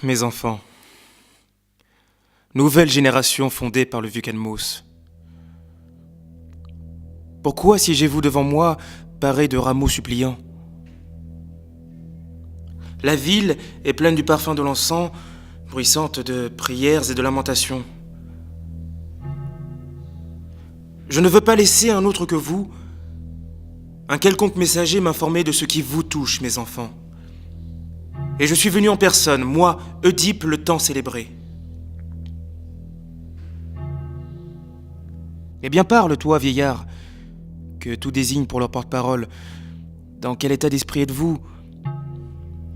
Mes enfants, nouvelle génération fondée par le vieux Calmos. Pourquoi siégez-vous devant moi, parés de rameaux suppliants? La ville est pleine du parfum de l'encens, bruissante de prières et de lamentations. Je ne veux pas laisser un autre que vous, un quelconque messager m'informer de ce qui vous touche, mes enfants. Et je suis venu en personne, moi, Oedipe, le temps célébré. Eh bien parle, toi, vieillard, que tout désigne pour leur porte-parole. Dans quel état d'esprit êtes-vous?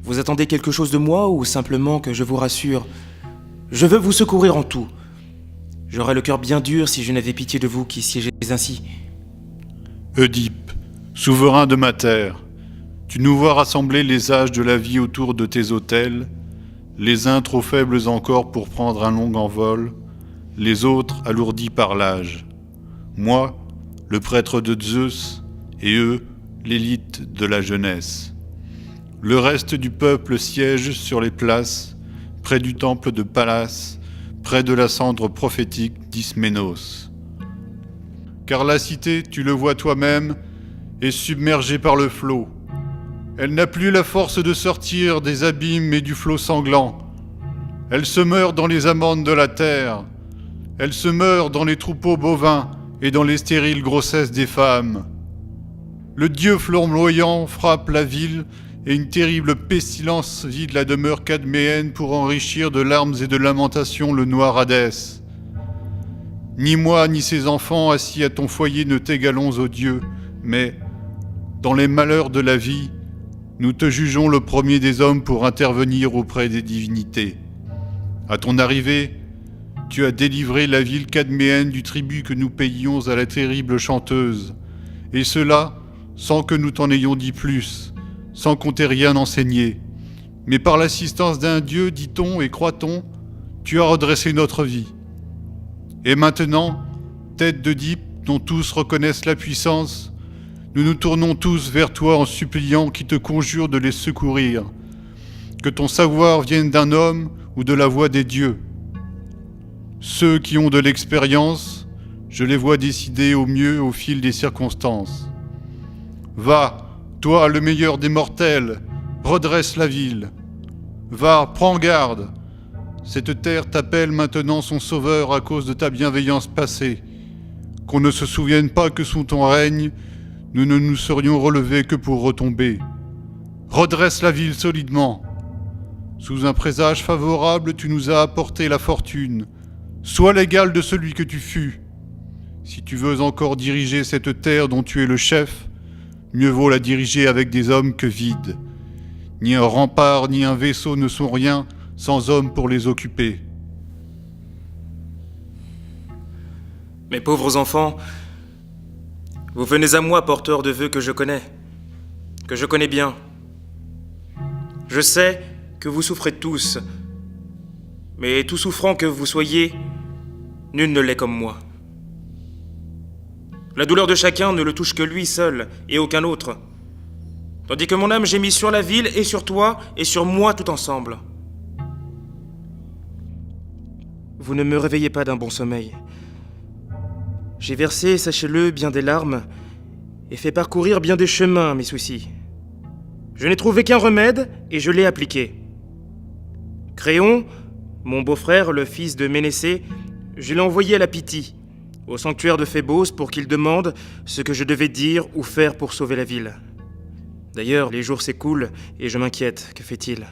Vous attendez quelque chose de moi ou simplement que je vous rassure? Je veux vous secourir en tout. J'aurais le cœur bien dur si je n'avais pitié de vous qui siégez ainsi. Oedipe, souverain de ma terre, tu nous vois rassembler les âges de la vie autour de tes autels, les uns trop faibles encore pour prendre un long envol, les autres alourdis par l'âge. Moi, le prêtre de Zeus, et eux, l'élite de la jeunesse. Le reste du peuple siège sur les places, près du temple de Pallas, près de la cendre prophétique d'Isménos. Car la cité, tu le vois toi-même, est submergée par le flot. Elle n'a plus la force de sortir des abîmes et du flot sanglant. Elle se meurt dans les amandes de la terre. Elle se meurt dans les troupeaux bovins et dans les stériles grossesses des femmes. Le dieu flamboyant frappe la ville et une terrible pestilence vide la demeure cadméenne pour enrichir de larmes et de lamentations le noir Hadès. Ni moi ni ses enfants assis à ton foyer ne t'égalons, ô Dieu, mais, dans les malheurs de la vie, nous te jugeons le premier des hommes pour intervenir auprès des divinités. À ton arrivée, tu as délivré la ville cadméenne du tribut que nous payions à la terrible chanteuse, et cela sans que nous t'en ayons dit plus, sans qu'on t'ait rien enseigné. Mais par l'assistance d'un Dieu, dit-on et croit-on, tu as redressé notre vie. Et maintenant, tête d'Oedipe, dont tous reconnaissent la puissance, nous nous tournons tous vers toi en suppliant qui te conjure de les secourir, que ton savoir vienne d'un homme ou de la voix des dieux. Ceux qui ont de l'expérience, je les vois décider au mieux au fil des circonstances. Va, toi le meilleur des mortels, redresse la ville. Va, prends garde. Cette terre t'appelle maintenant son sauveur à cause de ta bienveillance passée. Qu'on ne se souvienne pas que sous ton règne, nous ne nous serions relevés que pour retomber. Redresse la ville solidement. Sous un présage favorable, tu nous as apporté la fortune. Sois l'égal de celui que tu fus. Si tu veux encore diriger cette terre dont tu es le chef, mieux vaut la diriger avec des hommes que vides. Ni un rempart ni un vaisseau ne sont rien sans hommes pour les occuper. Mes pauvres enfants, vous venez à moi porteurs de vœux que je connais bien. Je sais que vous souffrez tous, mais tout souffrant que vous soyez, nul ne l'est comme moi. La douleur de chacun ne le touche que lui seul et aucun autre, tandis que mon âme gémit sur la ville et sur toi et sur moi tout ensemble. Vous ne me réveillez pas d'un bon sommeil. J'ai versé, sachez-le, bien des larmes et fait parcourir bien des chemins mes soucis. Je n'ai trouvé qu'un remède et je l'ai appliqué. Créon, mon beau-frère, le fils de Ménécée, je l'ai envoyé à la Pythie, au sanctuaire de Phébos, pour qu'il demande ce que je devais dire ou faire pour sauver la ville. D'ailleurs, les jours s'écoulent et je m'inquiète. Que fait-il?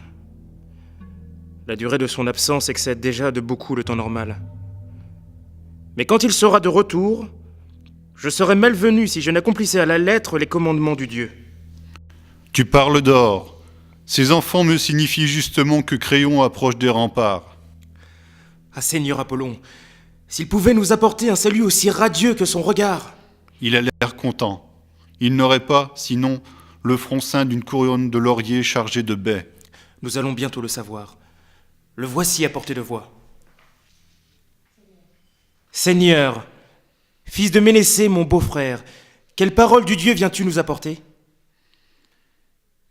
La durée de son absence excède déjà de beaucoup le temps normal. Mais quand il sera de retour, je serais malvenu si je n'accomplissais à la lettre les commandements du Dieu. Tu parles d'or. Ces enfants me signifient justement que Créon approche des remparts. Ah, Seigneur Apollon, s'il pouvait nous apporter un salut aussi radieux que son regard. Il a l'air content. Il n'aurait pas, sinon, le front ceint d'une couronne de laurier chargée de baies. Nous allons bientôt le savoir. Le voici à portée de voix. Seigneur, fils de Ménécée, mon beau-frère, quelle parole du Dieu viens-tu nous apporter?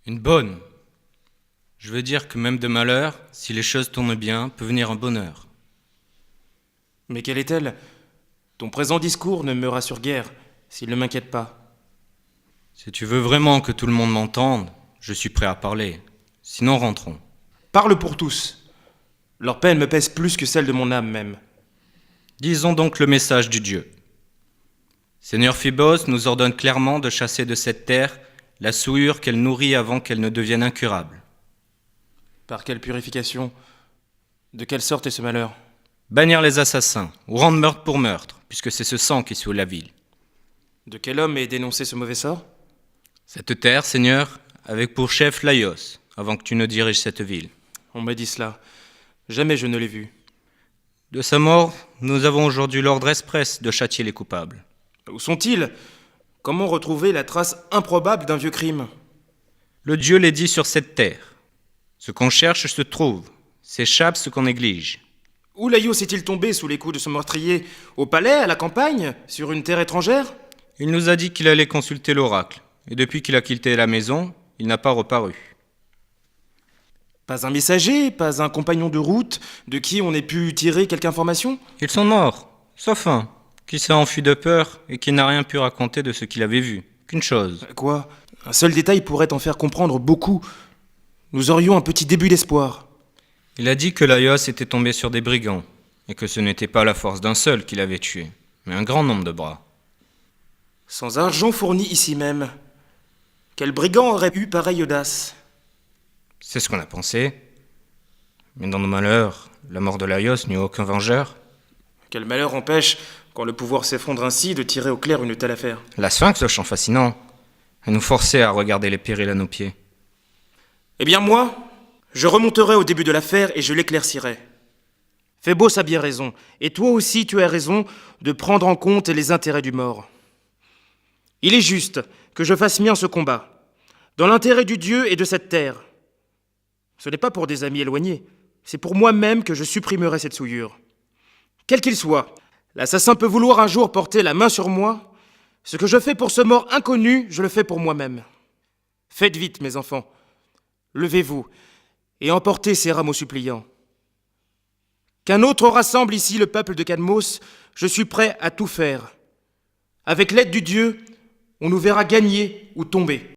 Une bonne. Je veux dire que même de malheur, si les choses tournent bien, peut venir un bonheur. Mais quelle est-elle? Ton présent discours ne me rassure guère, s'il ne m'inquiète pas. Si tu veux vraiment que tout le monde m'entende, je suis prêt à parler. Sinon, rentrons. Parle pour tous. Leur peine me pèse plus que celle de mon âme même. Disons donc le message du Dieu. Seigneur Phébos nous ordonne clairement de chasser de cette terre la souillure qu'elle nourrit avant qu'elle ne devienne incurable. Par quelle purification? De quelle sorte est ce malheur? Bannir les assassins, ou rendre meurtre pour meurtre, puisque c'est ce sang qui souille la ville. De quel homme est dénoncé ce mauvais sort? Cette terre, Seigneur, avec pour chef Laios, avant que tu ne diriges cette ville. On m'a dit cela. Jamais je ne l'ai vu. De sa mort, nous avons aujourd'hui l'ordre express de châtier les coupables. Où sont-ils? Comment retrouver la trace improbable d'un vieux crime? Le Dieu les dit sur cette terre. Ce qu'on cherche se trouve, s'échappe ce qu'on néglige. Où Laios est-il tombé sous les coups de ce meurtrier? Au palais, à la campagne? Sur une terre étrangère? Il nous a dit qu'il allait consulter l'oracle, et depuis qu'il a quitté la maison, il n'a pas reparu. Pas un messager, pas un compagnon de route, de qui on ait pu tirer quelque information? Ils sont morts, sauf un, qui s'est enfui de peur et qui n'a rien pu raconter de ce qu'il avait vu. Qu'une chose. Quoi? Un seul détail pourrait en faire comprendre beaucoup. Nous aurions un petit début d'espoir. Il a dit que Laios était tombé sur des brigands, et que ce n'était pas la force d'un seul qui l'avait tué, mais un grand nombre de bras. Sans argent fourni ici même, quel brigand aurait eu pareille audace? C'est ce qu'on a pensé. Mais dans nos malheurs, la mort de Laios n'eut aucun vengeur. Quel malheur empêche, quand le pouvoir s'effondre ainsi, de tirer au clair une telle affaire? La sphinx, le chant fascinant, à nous forcer à regarder les périls à nos pieds. Eh bien moi, je remonterai au début de l'affaire et je l'éclaircirai. Phébos a bien raison, et toi aussi tu as raison de prendre en compte les intérêts du mort. Il est juste que je fasse mien ce combat, dans l'intérêt du Dieu et de cette terre. Ce n'est pas pour des amis éloignés, c'est pour moi-même que je supprimerai cette souillure. Quel qu'il soit, l'assassin peut vouloir un jour porter la main sur moi. Ce que je fais pour ce mort inconnu, je le fais pour moi-même. Faites vite, mes enfants. Levez-vous et emportez ces rameaux suppliants. Qu'un autre rassemble ici le peuple de Cadmos, je suis prêt à tout faire. Avec l'aide du Dieu, on nous verra gagner ou tomber.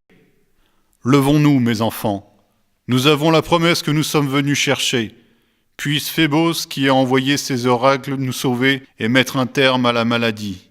Levons-nous, mes enfants. Nous avons la promesse que nous sommes venus chercher. Puisse Phébos, qui a envoyé ses oracles, nous sauver et mettre un terme à la maladie.